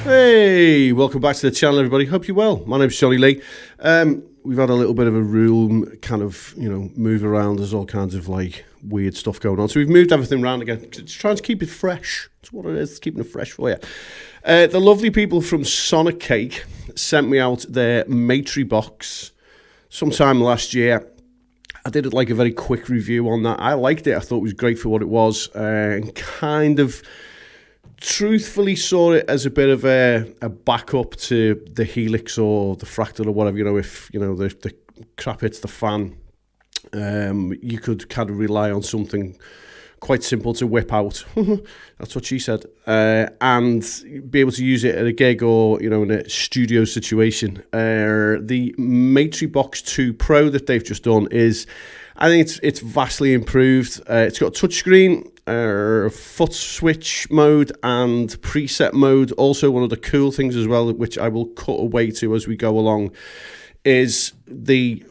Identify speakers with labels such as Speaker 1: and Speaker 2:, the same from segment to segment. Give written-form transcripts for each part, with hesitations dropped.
Speaker 1: Hey, welcome back to the channel, everybody. Hope you're well. My name's Johnny Lee. We've had a little bit of a room kind of, move around. There's all kinds of like weird stuff going on. So we've moved everything around again. It's trying to keep it fresh. That's what it is, keeping it fresh for you. The lovely people from Sonic Cake sent me out their Matribox sometime last year. I did like a very quick review on that. I liked it. I thought it was great for what it was, and kind of truthfully saw it as a bit of a backup to the Helix or the Fractal or whatever. If the crap hits the fan, you could kind of rely on something quite simple to whip out. That's what she said, and be able to use it at a gig or in a studio situation. The Matribox II Pro that they've just done is, I think it's vastly improved. It's got a touchscreen, foot switch mode and preset mode. Also, one of the cool things as well, which I will cut away to as we go along, is the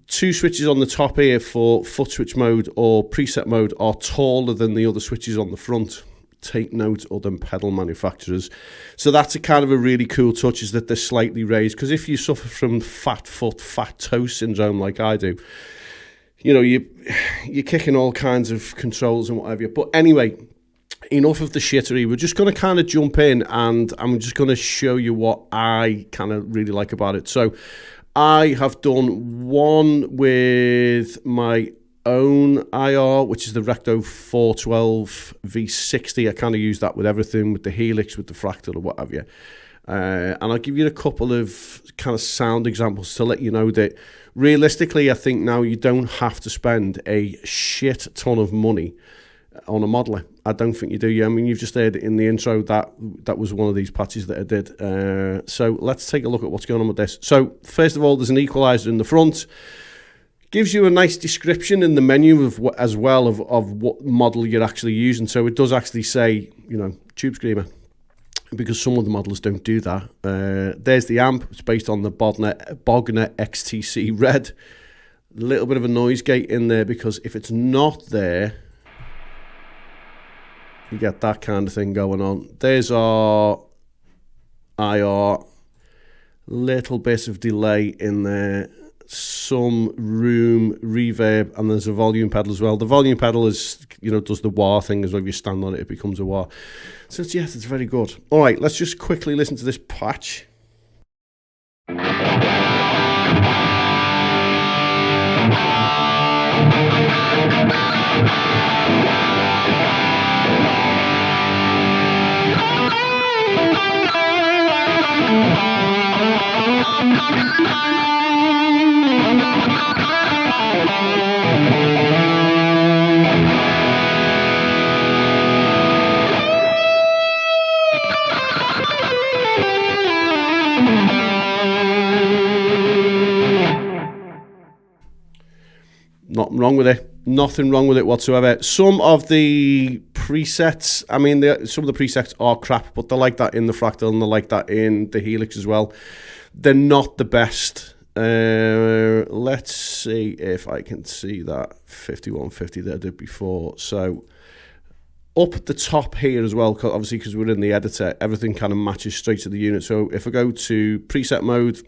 Speaker 1: two switches on the top here for foot switch mode or preset mode are taller than the other switches on the front. Take note, other pedal manufacturers. So that's a kind of a really cool touch, is that they're slightly raised, because if you suffer from fat foot, fat toe syndrome like I do, you're kicking all kinds of controls and whatever. But anyway, enough of the shittery. We're just going to kind of jump in, and I'm just going to show you what I kind of really like about it. So I have done one with my own IR, which is the Recto 412 V60. I kind of use that with everything, with the Helix, with the Fractal or what have you. And I'll give you a couple of kind of sound examples to let you know that realistically, I think now you don't have to spend a shit ton of money on a modeler. I don't think you do. I mean, you've just heard in the intro that was one of these patches that I did. So let's take a look at what's going on with this. So first of all, there's an equalizer in the front. Gives you a nice description in the menu of what model you're actually using. So it does actually say, Tube Screamer, because some of the modelers don't do that. There's the amp. It's based on the Bogner XTC Red. A little bit of a noise gate in there, because if it's not there, you get that kind of thing going on. There's our IR. Little bit of delay in there. Some room reverb, and there's a volume pedal as well. The volume pedal is, does the wah thing as well. If you stand on it, it becomes a wah. So it's very good. All right, let's just quickly listen to this patch. Nothing wrong with it. Nothing wrong with it whatsoever. Some of the presets, some of the presets are crap, but they're like that in the Fractal and they're like that in the Helix as well. They're not the best. Let's see if I can see that 5150 that I did before. So up at the top here as well, obviously because we're in the editor, everything kind of matches straight to the unit. So if I go to preset mode,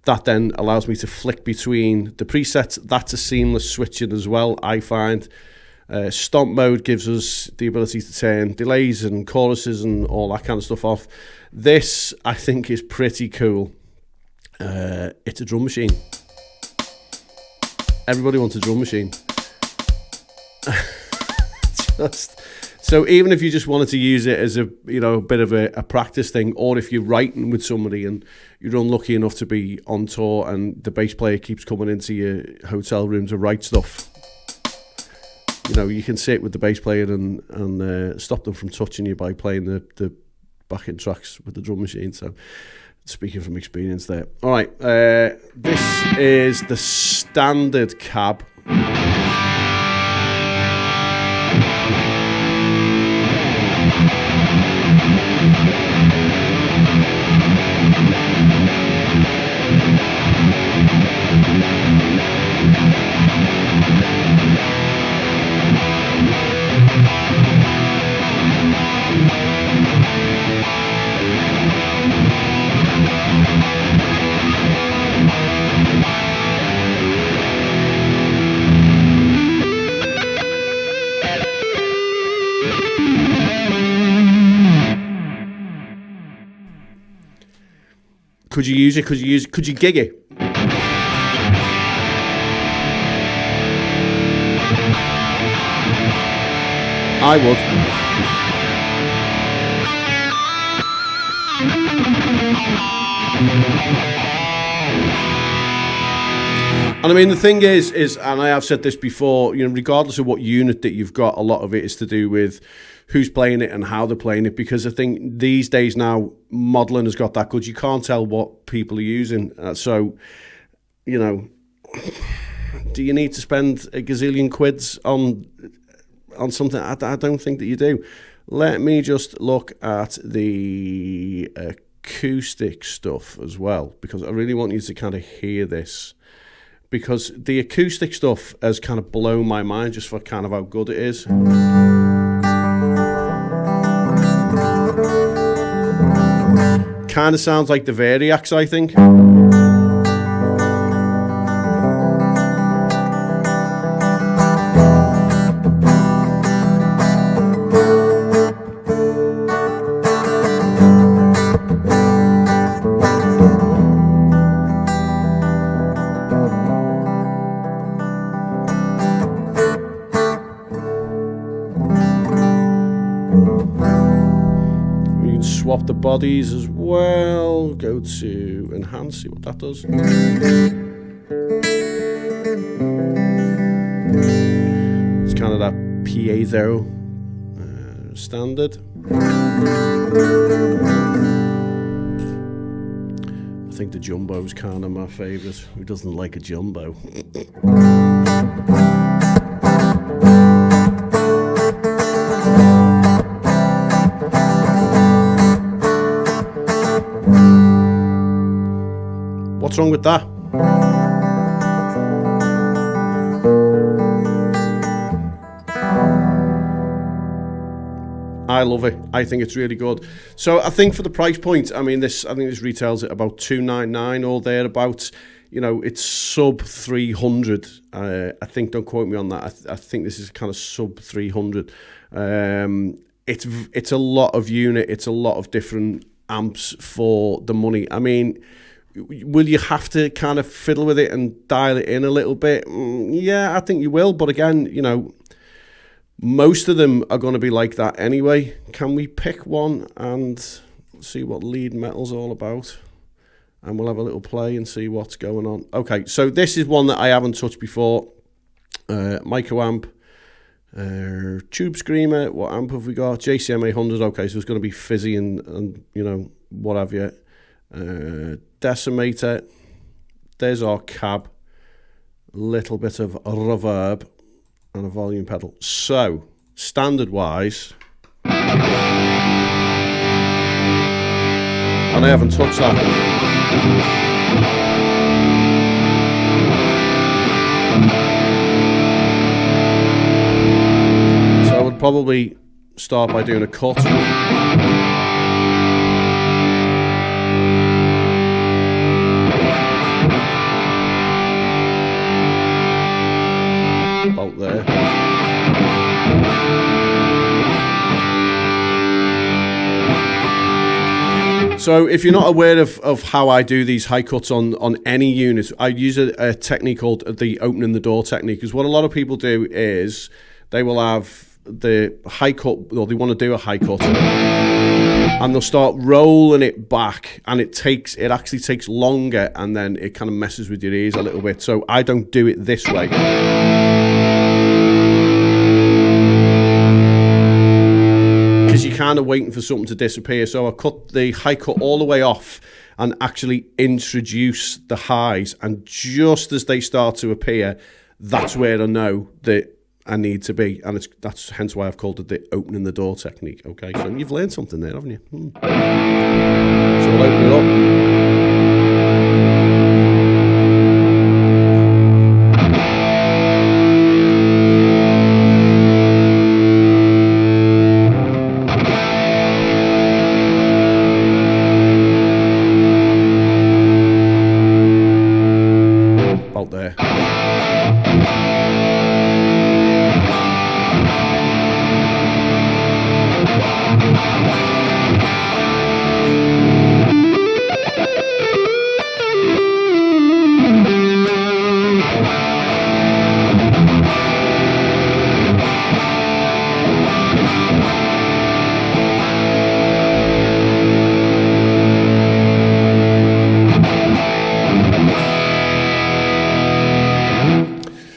Speaker 1: that then allows me to flick between the presets. That's a seamless switching as well, I find. Stomp mode gives us the ability to turn delays and choruses and all that kind of stuff off. This, I think, is pretty cool. It's a drum machine. Everybody wants a drum machine. So even if you just wanted to use it as a bit of a practice thing, or if you're writing with somebody and you're unlucky enough to be on tour and the bass player keeps coming into your hotel room to write stuff, you can sit with the bass player and stop them from touching you by playing the backing tracks with the drum machine. So speaking from experience there. All right, this is the standard cab. Could you use it? Could you gig it? I would. And I mean, the thing is, and I have said this before, regardless of what unit that you've got, a lot of it is to do with who's playing it and how they're playing it, because I think these days now, modelling has got that good. You can't tell what people are using. So, do you need to spend a gazillion quids on something? I don't think that you do. Let me just look at the acoustic stuff as well, because I really want you to kind of hear this. Because the acoustic stuff has kind of blown my mind just for kind of how good it is. Kind of sounds like the Variacs, I think. Swap the bodies as well. Go to enhance, see what that does. It's kind of that piezo standard. I think the jumbo's kind of my favourite. Who doesn't like a jumbo? What's wrong with that? I love it. I think it's really good. So I think for the price point, I think this retails at about $299 or thereabouts. It's sub 300. I think, don't quote me on that. I think this is kind of sub 300. It's a lot of unit. It's a lot of different amps for the money. I mean, will you have to kind of fiddle with it and dial it in a little bit? Yeah, I think you will. But again, most of them are going to be like that anyway. Can we pick one and see what lead metal's all about? And we'll have a little play and see what's going on. Okay, so this is one that I haven't touched before. Micro amp. Tube Screamer. What amp have we got? JCM 800. Okay, so it's going to be fizzy and what have you. Decimator. There's our cab. Little bit of reverb and a volume pedal. So standard wise, and I haven't touched that. So I would probably start by doing a cut. About there. So if you're not aware of how I do these high cuts on any unit, I use a technique called the opening the door technique. Because what a lot of people do is they will have the high cut, or they want to do a high cut, and they'll start rolling it back, and it actually takes longer, and then it kind of messes with your ears a little bit. So I don't do it this way, because you're kind of waiting for something to disappear. So I cut the high cut all the way off and actually introduce the highs, and just as they start to appear, that's where I know that I need to be, and that's hence why I've called it the opening the door technique. Okay, so you've learned something there, haven't you? So we'll open it up. About there.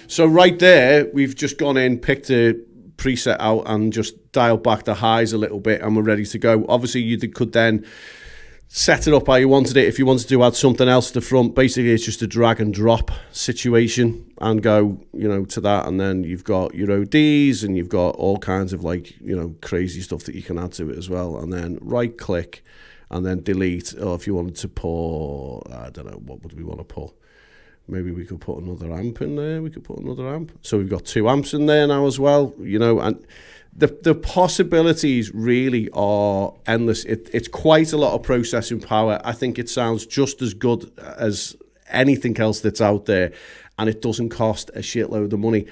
Speaker 1: So right there, we've just gone in, picked a preset out and just dialed back the highs a little bit, and we're ready to go. Obviously, you could then set it up how you wanted it. If you wanted to add something else to the front, basically it's just a drag and drop situation and go, to that. And then you've got your ODs, and you've got all kinds of crazy stuff that you can add to it as well. And then right click and then delete. Or if you wanted to put, I don't know, what would we want to put? Maybe we could put another amp in there. We could put another amp. So we've got 2 amps in there now as well, and the possibilities really are endless. It's quite a lot of processing power. I think it sounds just as good as anything else that's out there, and it doesn't cost a shitload of money.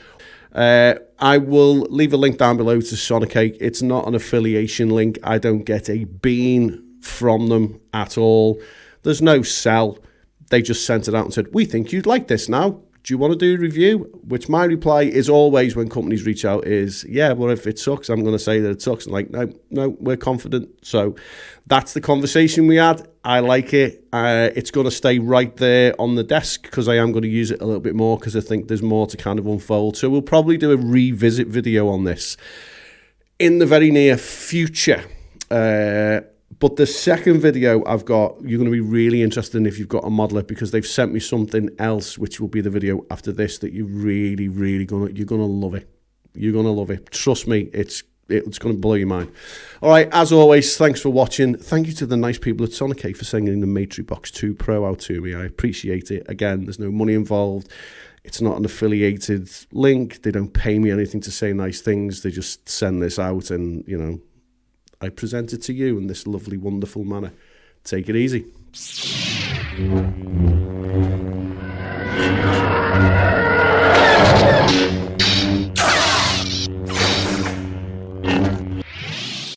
Speaker 1: I will leave a link down below to Sonicake. It's not an affiliation link. I don't get a bean from them at all. There's no sell. They just sent it out and said, we think you'd like this now. Do you want to do a review? Which my reply is always when companies reach out is, yeah, well, if it sucks, I'm going to say that it sucks. And no, we're confident. So that's the conversation we had. I like it. It's going to stay right there on the desk because I am going to use it a little bit more because I think there's more to kind of unfold. So we'll probably do a revisit video on this in the very near future. But the second video I've got, you're going to be really interested in if you've got a modeler, because they've sent me something else, which will be the video after this, that you're really, really you're going to love it. You're going to love it. Trust me, it's going to blow your mind. All right, as always, thanks for watching. Thank you to the nice people at Sonicake for sending the Matribox II Pro out to me. I appreciate it. Again, there's no money involved. It's not an affiliated link. They don't pay me anything to say nice things. They just send this out and, I present it to you in this lovely, wonderful manner. Take it easy.